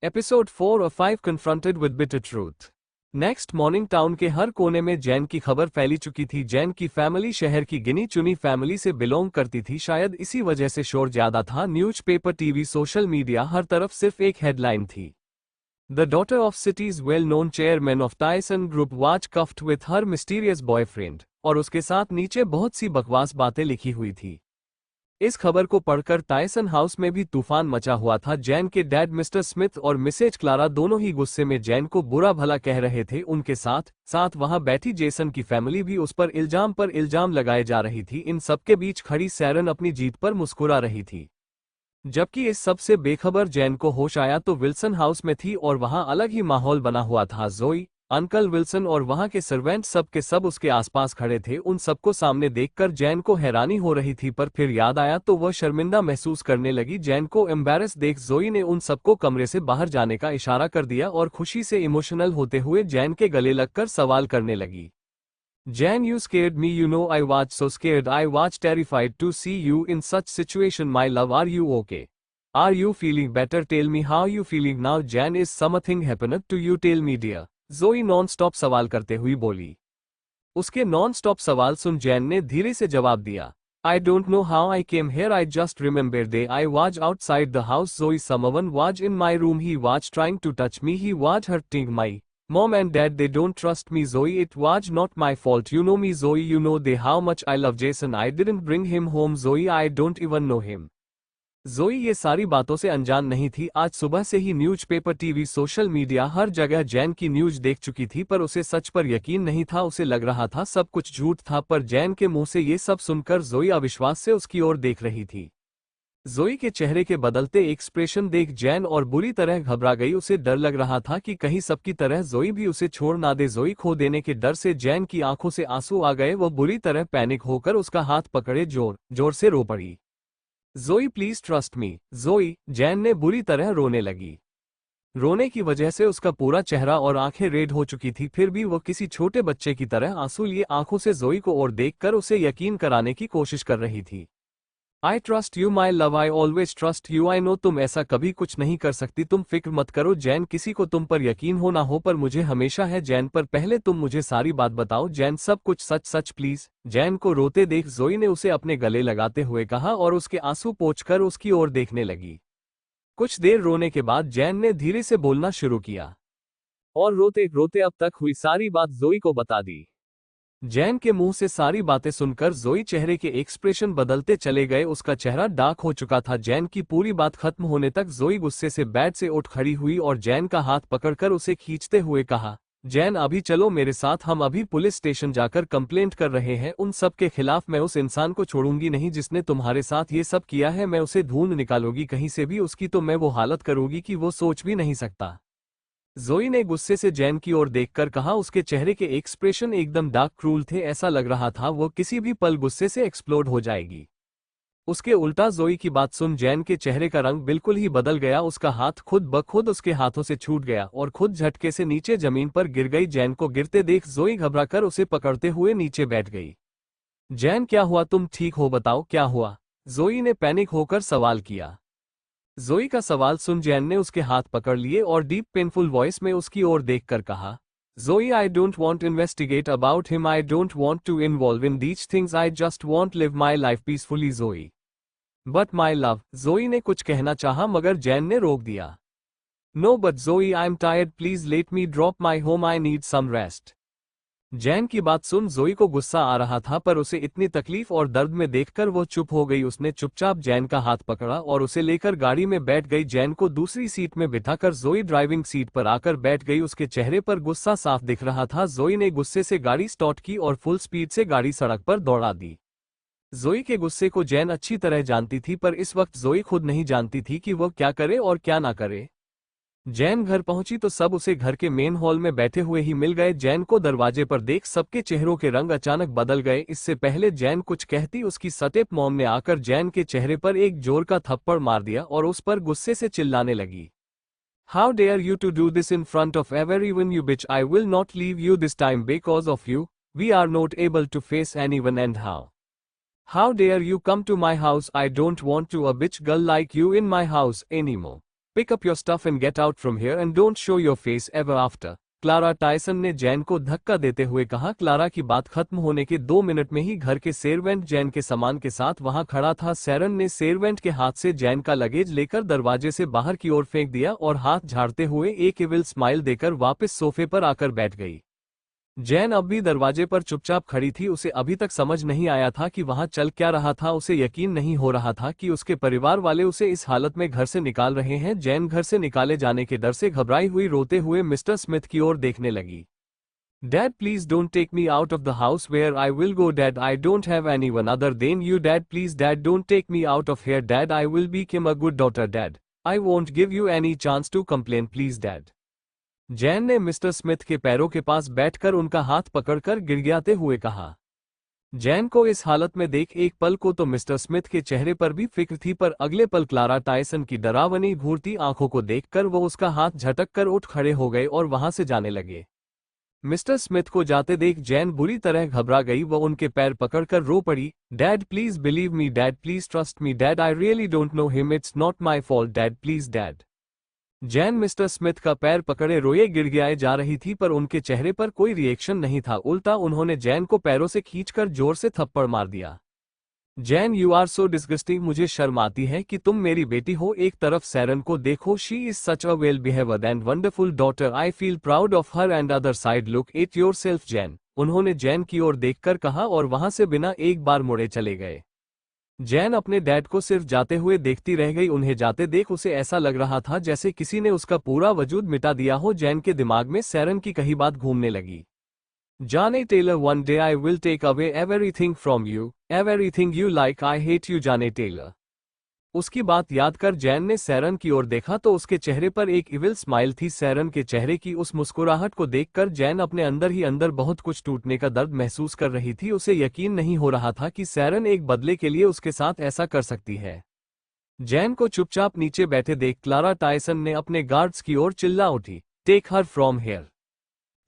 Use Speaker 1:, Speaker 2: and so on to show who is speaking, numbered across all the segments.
Speaker 1: Episode 4 और 5 confronted with bitter truth. Next morning town के हर कोने में जैन की खबर फैली चुकी थी। जैन की फैमिली शहर की गिनी चुनी फैमिली से बिलोंग करती थी। शायद इसी वजह से शोर ज्यादा था। न्यूज़पेपर, टीवी, सोशल मीडिया, हर तरफ सिर्फ एक हेडलाइन थी। The daughter of cities well known chairman of Tyson group was cuffed with her mysterious boyfriend. और उसके साथ नीचे बहुत सी बकवास बातें लिखी हुई थी। इस खबर को पढ़कर टाइसन हाउस में भी तूफान मचा हुआ था। जैन के डैड मिस्टर स्मिथ और मिसेज क्लारा दोनों ही गुस्से में जैन को बुरा भला कह रहे थे। उनके साथ साथ वहां बैठी जेसन की फैमिली भी उस पर इल्जाम लगाए जा रही थी। इन सबके बीच खड़ी सैरन अपनी जीत पर मुस्कुरा रही थी। जबकि इस सब से बेखबर जैन को होश आया तो विल्सन हाउस में थी और वहां अलग ही माहौल बना हुआ था। जोई, अंकल विल्सन और वहां के सर्वेंट सब के सब उसके आसपास खड़े थे। उन सबको सामने देखकर जैन को हैरानी हो रही थी, पर फिर याद आया तो वह शर्मिंदा महसूस करने लगी। जैन को एम्बैरेस देख जोई ने उन सबको कमरे से बाहर जाने का इशारा कर दिया और खुशी से इमोशनल होते हुए जैन के गले लगकर सवाल करने लगी। Jan, you scared me, you know I was so scared, I was terrified to see you in such situation, my love. Are you okay? Are you feeling better? Tell me how you feeling now. Jan, is something happened to you? Tell me dear. Zoe non-stop सवाल करते हुई बोली। उसके non-stop सवाल सुन जैन ने धीरे से जवाब दिया। I don't know how I came here, I just remember day I was outside the house. Zoe, someone was in my room, he was trying to touch me, he was hurting my Mom and Dad, they don't trust me. Zoe, it was not my fault. You know me, Zoe, you know they how much I love Jason. I didn't bring him home. Zoe, I don't even know him. Zoe ये सारी बातों से अनजान नहीं थी। आज सुबह से ही न्यूज़पेपर, टीवी, सोशल मीडिया, हर जगह जैन की न्यूज देख चुकी थी, पर उसे सच पर यकीन नहीं था। उसे लग रहा था सब कुछ झूठ था, पर जैन के मुंह से ये सब सुनकर जोई अविश्वास से उसकी ओर देख रही थी। जोई के चेहरे के बदलते एक्सप्रेशन देख जैन और बुरी तरह घबरा गई। उसे डर लग रहा था कि कहीं सबकी तरह जोई भी उसे छोड़ ना दे। जोई खो देने के डर से जैन की आंखों से आंसू आ गए। वह बुरी तरह पैनिक होकर उसका हाथ पकड़े जोर जोर से रो पड़ी। जोई, प्लीज ट्रस्ट मी। जोई, जैन ने बुरी तरह रोने लगी। रोने की वजह से उसका पूरा चेहरा और आंखें रेड हो चुकी थी, फिर भी वह किसी छोटे बच्चे की तरह आंसू लिए आंखों से जोई को और देखकर उसे यकीन कराने की कोशिश कर रही थी। आई trust you my love, I always trust you. I know तुम ऐसा कभी कुछ नहीं कर सकती, तुम फिक्र मत करो। जैन, किसी को तुम पर यकीन हो ना हो, पर मुझे हमेशा है। जैन, पर पहले तुम मुझे सारी बात बताओ। जैन, सब कुछ सच सच प्लीज। जैन को रोते देख जोई ने उसे अपने गले लगाते हुए कहा और उसके आंसू पोंछकर उसकी ओर देखने लगी। कुछ देर रोने के बाद जैन ने धीरे से बोलना शुरू किया और रोते रोते अब तक हुई सारी बात जोई को बता दी। जैन के मुंह से सारी बातें सुनकर जोई चेहरे के एक्सप्रेशन बदलते चले गए। उसका चेहरा डार्क हो चुका था। जैन की पूरी बात खत्म होने तक जोई गुस्से से बेड से उठ खड़ी हुई और जैन का हाथ पकड़कर उसे खींचते हुए कहा, जैन, अभी चलो मेरे साथ, हम अभी पुलिस स्टेशन जाकर कंप्लेंट कर रहे हैं उन सब के खिलाफ। मैं उस इंसान को छोड़ूंगी नहीं जिसने तुम्हारे साथ ये सब किया है। मैं उसे ढूंढ निकालूंगी कहीं से भी, उसकी तो मैं वो हालत करूंगी कि वो सोच भी नहीं सकता। जोई ने गुस्से से जैन की ओर देखकर कहा। उसके चेहरे के एक्सप्रेशन एकदम डार्क क्रूल थे। ऐसा लग रहा था वो किसी भी पल गुस्से से एक्सप्लोड हो जाएगी। उसके उल्टा जोई की बात सुन जैन के चेहरे का रंग बिल्कुल ही बदल गया। उसका हाथ खुद ब खुद उसके हाथों से छूट गया और खुद झटके से नीचे जमीन पर गिर गई। जैन को गिरते देख जोई घबराकर उसे पकड़ते हुए नीचे बैठ गई। जैन, क्या हुआ? तुम ठीक हो? बताओ क्या हुआ? जोई ने पैनिक होकर सवाल किया। जोई का सवाल सुन जैन ने उसके हाथ पकड़ लिए और डीप पेनफुल वॉइस में उसकी ओर देखकर कहा, Joey, I don't want investigate about him, I don't want to involve in these things, I just want live my life peacefully Joey. But my love. Joey ने कुछ कहना चाहा मगर जैन ने रोक दिया। No but Joey, I am tired, please let me drop my home, I need some rest. Jane की बात सुन जोई को गुस्सा आ रहा था, पर उसे इतनी तकलीफ और दर्द में देखकर वो चुप हो गई। उसने चुपचाप जैन का हाथ पकड़ा और उसे लेकर गाड़ी में बैठ गई। जैन को दूसरी सीट में बिठाकर जोई ड्राइविंग सीट पर आकर बैठ गई। उसके चेहरे पर गुस्सा साफ दिख रहा था। जोई ने गुस्से से गाड़ी स्टार्ट की और फुल स्पीड से गाड़ी सड़क पर दौड़ा दी। जोई के गुस्से को जैन अच्छी तरह जानती थी, पर इस वक्त जोई खुद नहीं जानती थी कि वह क्या करे और क्या ना करे। जैन घर पहुंची तो सब उसे घर के मेन हॉल में बैठे हुए ही मिल गए। जैन को दरवाजे पर देख सबके चेहरों के रंग अचानक बदल गए। इससे पहले जैन कुछ कहती उसकी स्टेप मॉम ने आकर जैन के चेहरे पर एक जोर का थप्पड़ मार दिया और उस पर गुस्से से चिल्लाने लगी। How dare you to do this in front of everyone, you bitch, I will not leave you this time because of you, we are not able to face anyone and how dare you come to my house, I don't want to a bitch girl like you in my house anymore. Pick up your stuff and get out from here and don't show your face ever after. Clara Tyson ने जैन को धक्का देते हुए कहा। Clara की बात खत्म होने के 2 मिनट में ही घर के सेर्वेंट जैन के सामान के साथ वहां खड़ा था। सैरन ने सेर्वेंट के हाथ से जैन का लगेज लेकर दरवाजे से बाहर की ओर फेंक दिया और हाथ झाड़ते हुए एक इविल स्माइल देकर वापस सोफे पर आकर बैठ गई। जैन अब भी दरवाजे पर चुपचाप खड़ी थी। उसे अभी तक समझ नहीं आया था कि वहां चल क्या रहा था। उसे यकीन नहीं हो रहा था कि उसके परिवार वाले उसे इस हालत में घर से निकाल रहे हैं। जैन घर से निकाले जाने के डर से घबराई हुई रोते हुए मिस्टर स्मिथ की ओर देखने लगी। Dad please don't take me out of the house where I will go. Dad I don't have anyone other than you. Dad please dad don't take me out of here. Dad I will become a good daughter. Dad I won't give you any chance to complain please dad. Jane ने mister Smith के पैरों के पास बैठकर उनका हाथ पकड़कर गिड़गिड़ाते हुए कहा। जैन को इस हालत में देख एक पल को तो मिस्टर स्मिथ के चेहरे पर भी फिक्र थी, पर अगले पल क्लारा टायसन की डरावनी घूरती आंखों को देखकर वो उसका हाथ झटक कर उठ खड़े हो गए और वहां से जाने लगे। मिस्टर स्मिथ को जाते देख जैन बुरी तरह घबरा गई। वो उनके पैर पकड़कर रो पड़ी। Dad please believe me. Dad please trust me. Dad I really don't know him. It's not my fault. Dad please dad. Jain mister Smith का पैर पकड़े रोए गिड़गिड़ाए जा रही थी, पर उनके चेहरे पर कोई रिएक्शन नहीं था। उल्टा उन्होंने जैन को पैरों से खींचकर जोर से थप्पड़ मार दिया। Jane you are so disgusting. मुझे शर्म आती है कि तुम मेरी बेटी हो। एक तरफ सैरन को देखो, she is such a well behaved and wonderful daughter. I feel proud of her. And other side look at your self Jain. उन्होंने जैन की ओर देखकर कहा और वहां से बिना एक बार मुड़े चले गए। जैन अपने डैड को सिर्फ जाते हुए देखती रह गई। उन्हें जाते देख उसे ऐसा लग रहा था जैसे किसी ने उसका पूरा वजूद मिटा दिया हो। जैन के दिमाग में सैरन की कही बात घूमने लगी। Jane Taylor one day I will take away everything from you, everything you like. I hate you Jane Taylor. उसकी बात याद कर जैन ने सैरन की ओर देखा तो उसके चेहरे पर एक इविल स्माइल थी। सैरन के चेहरे की उस मुस्कुराहट को देखकर जैन अपने अंदर ही अंदर बहुत कुछ टूटने का दर्द महसूस कर रही थी। उसे यकीन नहीं हो रहा था कि सैरन एक बदले के लिए उसके साथ ऐसा कर सकती है। जैन को चुपचाप नीचे बैठे देख क्लारा टायसन ने अपने गार्ड्स की ओर चिल्ला उठी, take her from here.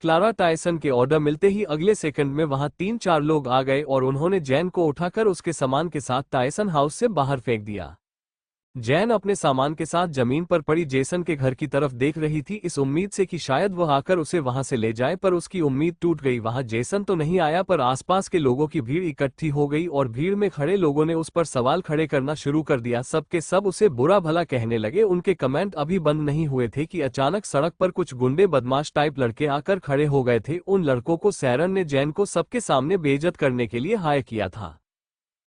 Speaker 1: Clara Tyson के ऑर्डर मिलते ही अगले सेकंड में वहां 3-4 लोग आ गए और उन्होंने जैन को उठाकर उसके सामान के साथ टायसन हाउस से बाहर फेंक दिया। जैन अपने सामान के साथ जमीन पर पड़ी जेसन के घर की तरफ देख रही थी, इस उम्मीद से कि शायद वह आकर उसे वहां से ले जाए, पर उसकी उम्मीद टूट गई। वहां जेसन तो नहीं आया, पर आसपास के लोगों की भीड़ इकट्ठी हो गई और भीड़ में खड़े लोगों ने उस पर सवाल खड़े करना शुरू कर दिया। सबके सब उसे बुरा भला कहने लगे। उनके कमेंट अभी बंद नहीं हुए थे कि अचानक सड़क पर कुछ गुंडे बदमाश टाइप लड़के आकर खड़े हो गए थे। उन लड़कों को सैरन ने जैन को सबके सामने बेइज्जत करने के लिए हायर किया था।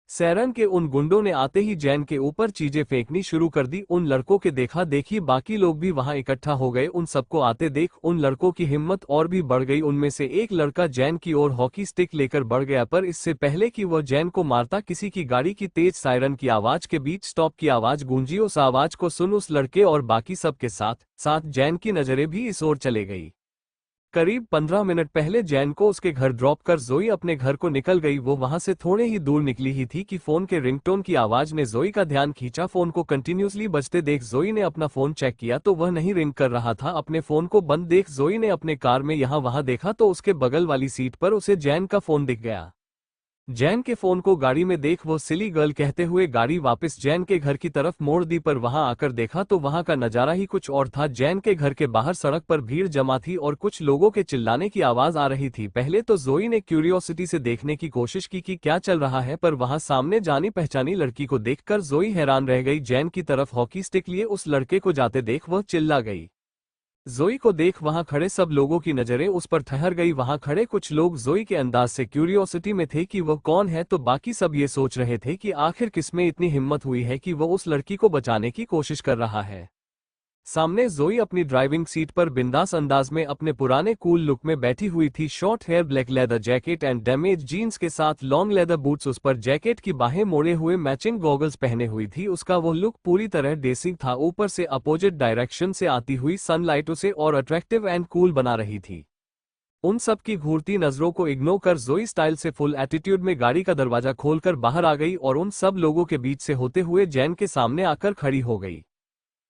Speaker 1: सैरन के उन गुंडों ने आते ही जैन के ऊपर चीजें फेंकनी शुरू कर दी। उन लड़कों के देखा देखी बाकी लोग भी वहां इकट्ठा हो गए। उन सबको आते देख उन लड़कों की हिम्मत और भी बढ़ गई। उनमें से एक लड़का जैन की ओर हॉकी स्टिक लेकर बढ़ गया, पर इससे पहले कि वह जैन को मारता किसी की गाड़ी की तेज सायरन की आवाज के बीच स्टॉप की आवाज गूंजी। उस आवाज को सुन उस लड़के और बाकी सबके साथ साथ जैन की नजरें भी इस ओर चले गई। करीब 15 मिनट पहले जैन को उसके घर ड्रॉप कर जोई अपने घर को निकल गई। वो वहां से थोड़े ही दूर निकली ही थी कि फोन के रिंगटोन की आवाज ने जोई का ध्यान खींचा। फोन को कंटिन्यूसली बजते देख जोई ने अपना फोन चेक किया तो वह नहीं रिंग कर रहा था। अपने फोन को बंद देख जोई ने अपने कार में यहाँ वहां देखा तो उसके बगल वाली सीट पर उसे जैन का फोन दिख गया। जैन के फोन को गाड़ी में देख वो सिली गर्ल कहते हुए गाड़ी वापस जैन के घर की तरफ मोड़ दी, पर वहां आकर देखा तो वहां का नजारा ही कुछ और था। जैन के घर के बाहर सड़क पर भीड़ जमा थी और कुछ लोगों के चिल्लाने की आवाज आ रही थी। पहले तो जोई ने क्यूरियोसिटी से देखने की कोशिश की कि क्या चल रहा है, पर वहां सामने जानी पहचानी लड़की को देखकर जोई हैरान रह गई। जैन की तरफ हॉकी स्टिक लिए उस लड़के को जाते देख वह चिल्ला गई। जोई को देख वहां खड़े सब लोगों की नजरें उस पर ठहर गई। वहां खड़े कुछ लोग जोई के अंदाज से क्यूरियोसिटी में थे कि वह कौन है, तो बाकी सब ये सोच रहे थे कि आखिर किसमें इतनी हिम्मत हुई है कि वह उस लड़की को बचाने की कोशिश कर रहा है। सामने जोई अपनी ड्राइविंग सीट पर बिंदास अंदाज में अपने पुराने कूल लुक में बैठी हुई थी। Short hair, black leather jacket and damage jeans के साथ लॉन्ग लेदर बूट्स, उस पर जैकेट की बाहें मोड़े हुए मैचिंग गॉगल्स पहने हुई थी। उसका वो लुक पूरी तरह डेसिंग था। ऊपर से अपोजिट डायरेक्शन से आती हुई सनलाइट उसे और अट्रैक्टिव एंड कूल बना रही थी। उन सब की घूरती नजरों को इग्नोर कर जोई स्टाइल से फुल एटीट्यूड में गाड़ी का दरवाजा खोलकर बाहर आ गई और उन सब लोगों के बीच से होते हुए जैन के सामने आकर खड़ी हो गई।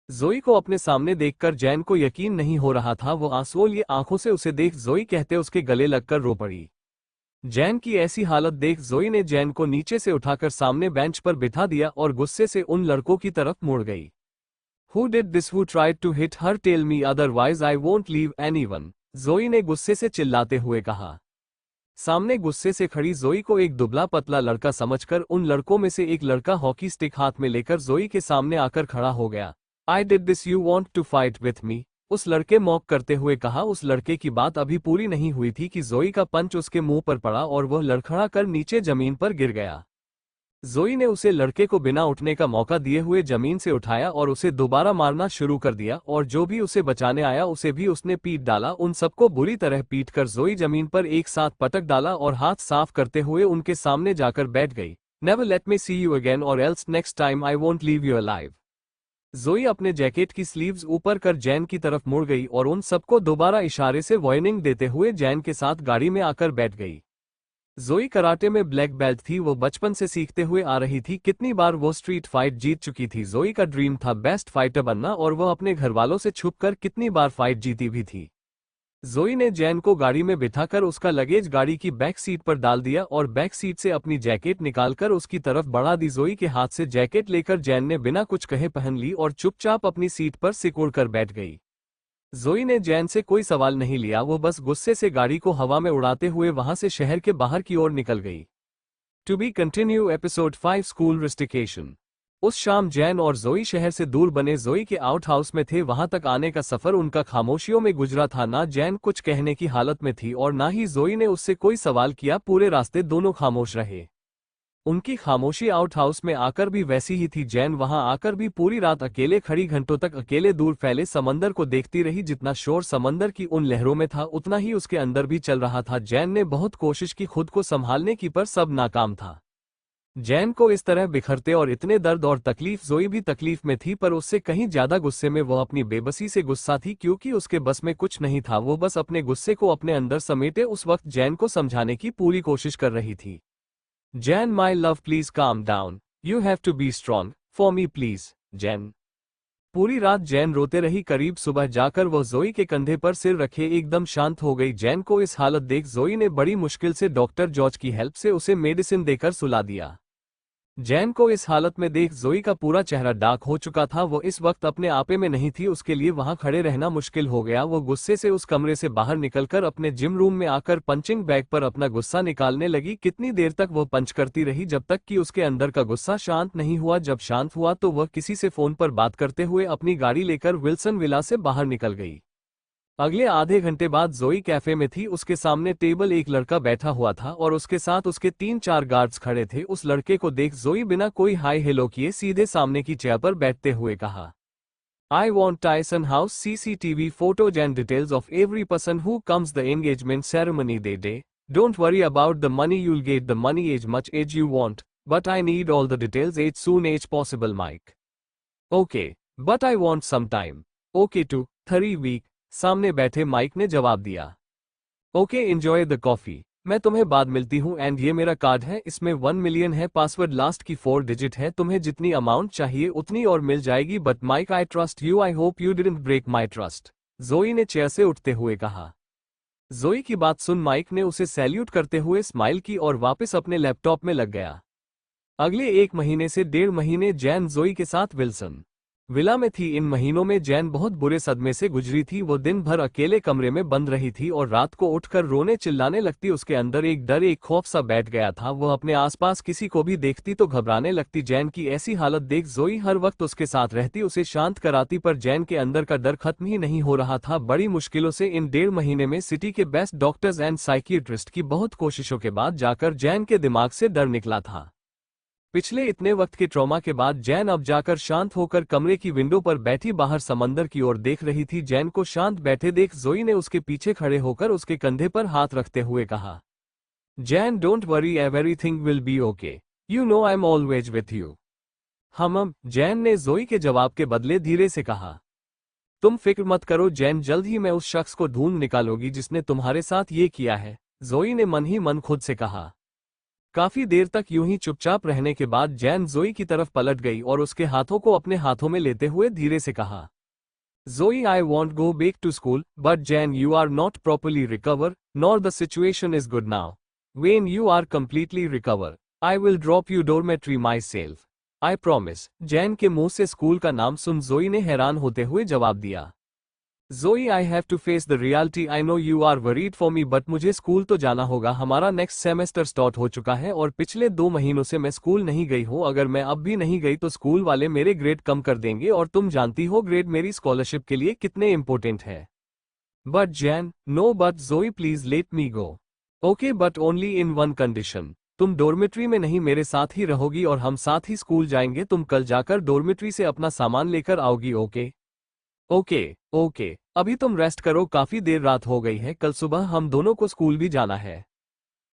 Speaker 1: जोई को अपने सामने देखकर जैन को यकीन नहीं हो रहा था। वो आंसुओं लिए आंखों से उसे देख जोई कहते उसके गले लगकर रो पड़ी। जैन की ऐसी हालत देख जोई ने जैन को नीचे से उठाकर सामने बेंच पर बिठा दिया और गुस्से से उन लड़कों की तरफ मुड़ गई। Who did this? Who tried to hit her? Tell me, otherwise I won't leave anyone. जोई ने गुस्से से चिल्लाते हुए कहा। सामने गुस्से से खड़ी जोई को एक दुबला पतला लड़का समझकर उन लड़कों में से एक लड़का हॉकी स्टिक हाथ में लेकर जोई के सामने आकर खड़ा हो गया। I did this, you want to fight with me? उस लड़के मॉक करते हुए कहा। उस लड़के की बात अभी पूरी नहीं हुई थी कि जोई का पंच उसके मुंह पर पड़ा और वह लड़खड़ा कर नीचे जमीन पर गिर गया। जोई ने उसे लड़के को बिना उठने का मौका दिए हुए जमीन से उठाया और उसे दोबारा मारना शुरू कर दिया और जो भी उसे बचाने आया उसे भी उसने पीट डाला। उन सबको बुरी तरह पीट कर जोई जमीन पर एक साथ पटक डाला और हाथ साफ करते हुए उनके सामने जाकर बैठ गई। Never let me see you again or else next time I won't leave you alive. जोई अपने जैकेट की स्लीव्स ऊपर कर जैन की तरफ मुड़ गई और उन सबको दोबारा इशारे से वार्निंग देते हुए जैन के साथ गाड़ी में आकर बैठ गई। जोई कराटे में ब्लैक बेल्ट थी। वो बचपन से सीखते हुए आ रही थी। कितनी बार वो स्ट्रीट फाइट जीत चुकी थी। जोई का ड्रीम था बेस्ट फाइटर बनना और वह अपने घरवालों से छुपकर कितनी बार फाइट जीती भी थी। जोई ने जैन को गाड़ी में बिठाकर उसका लगेज गाड़ी की बैक सीट पर डाल दिया और बैक सीट से अपनी जैकेट निकालकर उसकी तरफ बढ़ा दी। जोई के हाथ से जैकेट लेकर जैन ने बिना कुछ कहे पहन ली और चुपचाप अपनी सीट पर सिकुड़कर बैठ गई। जोई ने जैन से कोई सवाल नहीं लिया। वो बस गुस्से से गाड़ी को हवा में उड़ाते हुए वहां से शहर के बाहर की ओर निकल गई। To be continue episode 5 school rustication. उस शाम जैन और जोई शहर से दूर बने जोई के आउट हाउस में थे। वहां तक आने का सफर उनका खामोशियों में गुजरा था। ना जैन कुछ कहने की हालत में थी और ना ही जोई ने उससे कोई सवाल किया। पूरे रास्ते दोनों खामोश रहे। उनकी खामोशी आउट हाउस में आकर भी वैसी ही थी। जैन वहां आकर भी पूरी रात अकेले खड़ी घंटों तक अकेले दूर फैले समंदर को देखती रही। जितना शोर समंदर की उन लहरों में था उतना ही उसके अंदर भी चल रहा था। जैन ने बहुत कोशिश की खुद को संभालने की, पर सब नाकाम था। जैन को इस तरह बिखरते और इतने दर्द और तकलीफ। जोई भी तकलीफ में थी पर उससे कहीं ज्यादा गुस्से में। वह अपनी बेबसी से गुस्सा थी क्योंकि उसके बस में कुछ नहीं था। वो बस अपने गुस्से को अपने अंदर समेटे उस वक्त जैन को समझाने की पूरी कोशिश कर रही थी। Jane my love please calm down, you have to be strong for me please Jane. पूरी रात जैन रोते रही। करीब सुबह जाकर वह जोई के कंधे पर सिर रखे एकदम शांत हो गई। जैन को इस हालत देख जोई ने बड़ी मुश्किल से डॉक्टर जॉर्ज की हेल्प से उसे मेडिसिन देकर सुला दिया। जैन को इस हालत में देख जोई का पूरा चेहरा डार्क हो चुका था। वो इस वक्त अपने आपे में नहीं थी। उसके लिए वहां खड़े रहना मुश्किल हो गया। वो गुस्से से उस कमरे से बाहर निकलकर अपने जिम रूम में आकर पंचिंग बैग पर अपना गुस्सा निकालने लगी। कितनी देर तक वह पंच करती रही जब तक कि उसके अंदर का गुस्सा शांत नहीं हुआ। जब शांत हुआ तो वह किसी से फोन पर बात करते हुए अपनी गाड़ी लेकर विल्सन विला से बाहर निकल गई। अगले आधे घंटे बाद जोई कैफे में थी। उसके सामने टेबल एक लड़का बैठा हुआ था और उसके साथ उसके 3-4 गार्ड्स खड़े थे। उस लड़के को देख जोई बिना कोई हाई हेलो किए सीधे सामने की चेयर पर बैठते हुए कहा, I want Tyson House CCTV photos and details of every person who comes the engagement ceremony day. Don't worry about the money, you'll get the money as much as you want, but I need all the details as soon as possible, Mike. Okay, but I want some time. Okay, 2-3 week. सामने बैठे mic ने जवाब दिया। Okay, enjoy the coffee, मैं तुम्हें बाद मिलती हूँ। एंड ये मेरा कार्ड है, इसमें 1 मिलियन है, पासवर्ड लास्ट की 4 डिजिट है। तुम्हें जितनी अमाउंट चाहिए उतनी और मिल जाएगी। But Mike, I trust you, I hope you didn't break my trust, Joey ने चेयर से उठते हुए कहा। जोई की बात सुन माइक ने उसे सैल्यूट करते हुए स्माइल की और वापस अपने लैपटॉप में लग गया। अगले 1 महीने से 1.5 महीने जैन जोई के साथ विल्सन विला में थी। इन महीनों में जैन बहुत बुरे सदमे से गुजरी थी। वो दिन भर अकेले कमरे में बंद रही थी और रात को उठकर रोने चिल्लाने लगती। उसके अंदर एक डर, एक खौफ सा बैठ गया था। वह अपने आसपास किसी को भी देखती तो घबराने लगती। जैन की ऐसी हालत देख जोई हर वक्त उसके साथ रहती, उसे शांत कराती, पर जैन के अंदर का डर खत्म ही नहीं हो रहा था। बड़ी मुश्किलों से इन 1.5 महीने में सिटी के बेस्ट डॉक्टर्स एंड साइकियाट्रिस्ट की बहुत कोशिशों के बाद जाकर जैन के दिमाग से डर निकला था। पिछले इतने वक्त के ट्रॉमा के बाद जैन अब जाकर शांत होकर कमरे की विंडो पर बैठी बाहर समंदर की ओर देख रही थी। जैन को शांत बैठे देख जोई ने उसके पीछे खड़े होकर उसके कंधे पर हाथ रखते हुए कहा, Jain don't worry, everything will be okay, you know I am always with you. हम जैन ने जोई के जवाब के बदले धीरे से कहा, तुम फिक्र मत करो जैन, जल्द ही मैं उस शख्स को ढूंढ निकालूंगी जिसने तुम्हारे साथ ये किया है, जोई ने मन ही मन खुद से कहा। काफी देर तक यूं ही चुपचाप रहने के बाद जैन जोई की तरफ पलट गई और उसके हाथों को अपने हाथों में लेते हुए धीरे से कहा, Joey I want go back to school, but Jane you are not properly recover, nor the situation is good now. When you are completely recover, I will drop you dormitory myself. I promise, Jain के मुंह से school का नाम सुन जोई ने हैरान होते हुए जवाब दिया। Joey, I have to face the reality, I know you are worried for me but मुझे स्कूल तो जाना होगा। हमारा नेक्स्ट सेमेस्टर स्टार्ट हो चुका है और पिछले 2 महीनों से मैं स्कूल नहीं गई हूँ। अगर मैं अब भी नहीं गई तो स्कूल वाले मेरे ग्रेड कम कर देंगे और तुम जानती हो ग्रेड मेरी स्कॉलरशिप के लिए कितने इंपॉर्टेंट है। बट जैन, नो बट जोई please let me go. Okay but only in one condition, तुम डॉर्मेट्री में नहीं मेरे साथ ही रहोगी और हम साथ ही स्कूल जाएंगे। तुम कल जाकर डॉर्मेट्री से अपना सामान लेकर आओगी, ओके? ओके ओके, अभी तुम रेस्ट करो, काफी देर रात हो गई है, कल सुबह हम दोनों को स्कूल भी जाना है।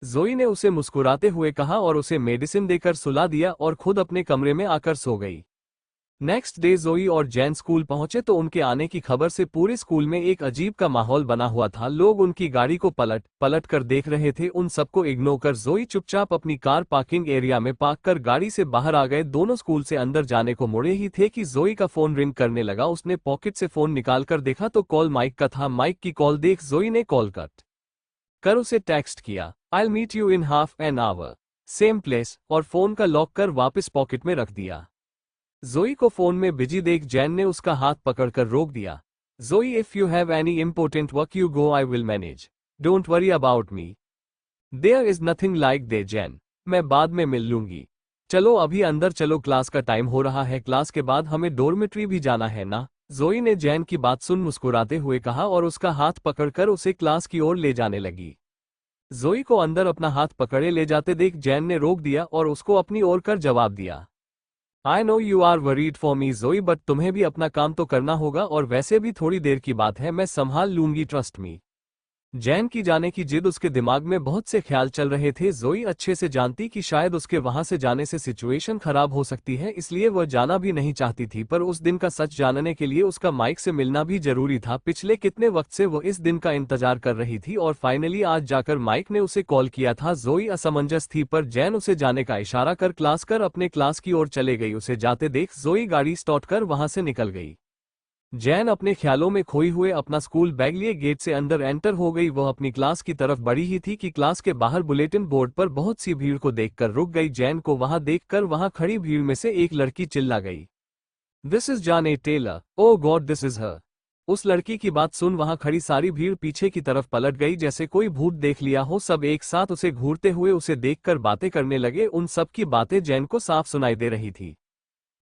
Speaker 1: जोई ने उसे मुस्कुराते हुए कहा और उसे मेडिसिन देकर सुला दिया और खुद अपने कमरे में आकर सो गई। नेक्स्ट डे जोई और जैन स्कूल पहुंचे तो उनके आने की खबर से पूरे स्कूल में एक अजीब का माहौल बना हुआ था। लोग उनकी गाड़ी को पलट पलट कर देख रहे थे। उन सबको इग्नोर कर जोई चुपचाप अपनी कार पार्किंग एरिया में पार्क कर गाड़ी से बाहर आ गए। दोनों स्कूल से अंदर जाने को मुड़े ही थे कि जोई का फोन रिंग करने लगा। उसने पॉकेट से फोन निकालकर देखा तो कॉल माइक का था। माइक की कॉल देख जोई ने कॉल कट कर उसे टेक्स्ट किया, I meet you in half an hour, same place, और फोन का लॉक कर वापस पॉकेट में रख दिया। जोई को फोन में बिजी देख जैन ने उसका हाथ पकड़कर रोक दिया। Joey, if you have any important work you go, I will manage, don't worry about me. There is nothing like they Jane, मैं बाद में मिल लूंगी। चलो अभी अंदर चलो, क्लास का टाइम हो रहा है, क्लास के बाद हमें डॉर्मेट्री भी जाना है ना। जोई ने जैन की बात सुन मुस्कुराते हुए कहा और उसका हाथ पकड़कर उसे क्लास की ओर ले जाने लगी। जोई को अंदर अपना हाथ पकड़े ले जाते देख जैन ने रोक दिया और उसको अपनी ओर कर जवाब दिया, I know you are worried for me Joey, but तुम्हें भी अपना काम तो करना होगा और वैसे भी थोड़ी देर की बात है, मैं संभाल लूंगी, ट्रस्ट मी। जैन की जाने की जिद उसके दिमाग में बहुत से ख्याल चल रहे थे। जोई अच्छे से जानती कि शायद उसके वहां से जाने से सिचुएशन खराब हो सकती है, इसलिए वह जाना भी नहीं चाहती थी। पर उस दिन का सच जानने के लिए उसका माइक से मिलना भी जरूरी था। पिछले कितने वक्त से वह इस दिन का इंतजार कर रही थी और फाइनली आज जाकर माइक ने उसे कॉल किया था। जोई असमंजस थी पर जैन उसे जाने का इशारा कर क्लास कर अपने क्लास की ओर चले गई। उसे जाते देख जोई गाड़ी स्टार्ट कर वहां से निकल गई। जैन अपने ख्यालों में खोई हुए अपना स्कूल बैग लिए गेट से अंदर एंटर हो गई। वह अपनी क्लास की तरफ बढ़ी ही थी कि क्लास के बाहर बुलेटिन बोर्ड पर बहुत सी भीड़ को देखकर रुक गई। जैन को वहां देखकर वहां खड़ी भीड़ में से एक लड़की चिल्ला गई, this is Jane Taylor, oh god this is her. उस लड़की की बात सुन वहां खड़ी सारी भीड़ पीछे की तरफ पलट गई, जैसे कोई भूत देख लिया हो। सब एक साथ उसे घूरते हुए उसे देखकर बातें करने लगे। उन सब की बातें जैन को साफ सुनाई दे रही थी।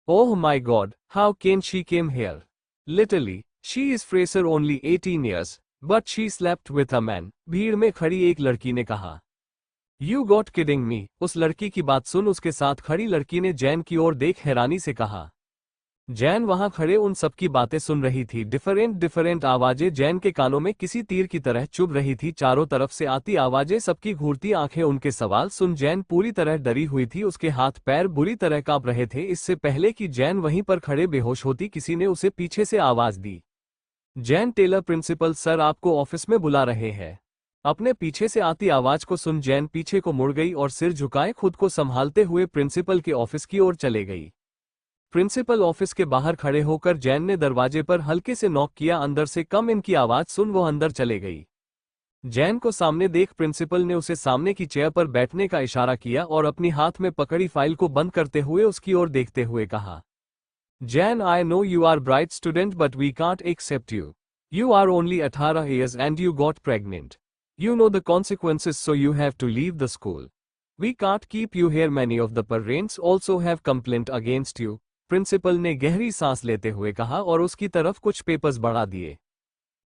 Speaker 1: Oh my god, how can she came here? Literally, she is Fraser only 18 years, but she slept with a man. भीड़ में खड़ी एक लड़की ने कहा, You got kidding me? उस लड़की की बात सुन उसके साथ खड़ी लड़की ने जैन की ओर देख हैरानी से कहा। जैन वहां खड़े उन सबकी बातें सुन रही थी। डिफरेंट आवाजें जैन के कानों में किसी तीर की तरह चुभ रही थी। चारों तरफ से आती आवाजें, सबकी घूरती आंखें। उनके सवाल सुन जैन पूरी तरह डरी हुई थी। उसके हाथ पैर बुरी तरह कांप रहे थे। इससे पहले कि जैन वहीं पर खड़े बेहोश होती, किसी ने उसे पीछे से आवाज दी, जैन टेलर, प्रिंसिपल सर आपको ऑफिस में बुला रहे हैं। अपने पीछे से आती आवाज को सुन जैन पीछे को मुड़ गई और सिर झुकाए खुद को संभालते हुए प्रिंसिपल के ऑफिस की ओर चले गई। प्रिंसिपल ऑफिस के बाहर खड़े होकर जैन ने दरवाजे पर हल्के से नॉक किया। अंदर से कम इन की आवाज सुन वो अंदर चले गई। जैन को सामने देख प्रिंसिपल ने उसे सामने की चेयर पर बैठने का इशारा किया और अपनी हाथ में पकड़ी फाइल को बंद करते हुए उसकी ओर देखते हुए कहा, Jane, I know you are bright student but we can't accept you. You are only 18 years and you got pregnant. You know the consequences, so you have to leave the school. We can't keep you here. Many of the parents also have complaint against you. Principal ने गहरी सांस लेते हुए कहा और उसकी तरफ कुछ पेपर्स बढ़ा दिए।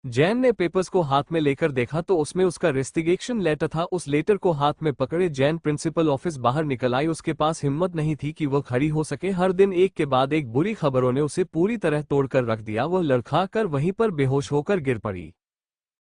Speaker 1: जैन ने पेपर्स को हाथ में लेकर देखा तो उसमें उसका रेस्टिगेशन लेटर था। उस लेटर को हाथ में पकड़े जैन प्रिंसिपल ऑफिस बाहर निकल आई। उसके पास हिम्मत नहीं थी कि वह खड़ी हो सके। हर दिन एक के बाद एक बुरी खबरों ने उसे पूरी तरह तोड़कर रख दिया। वह लड़खड़ा कर वहीं पर बेहोश होकर गिर पड़ी।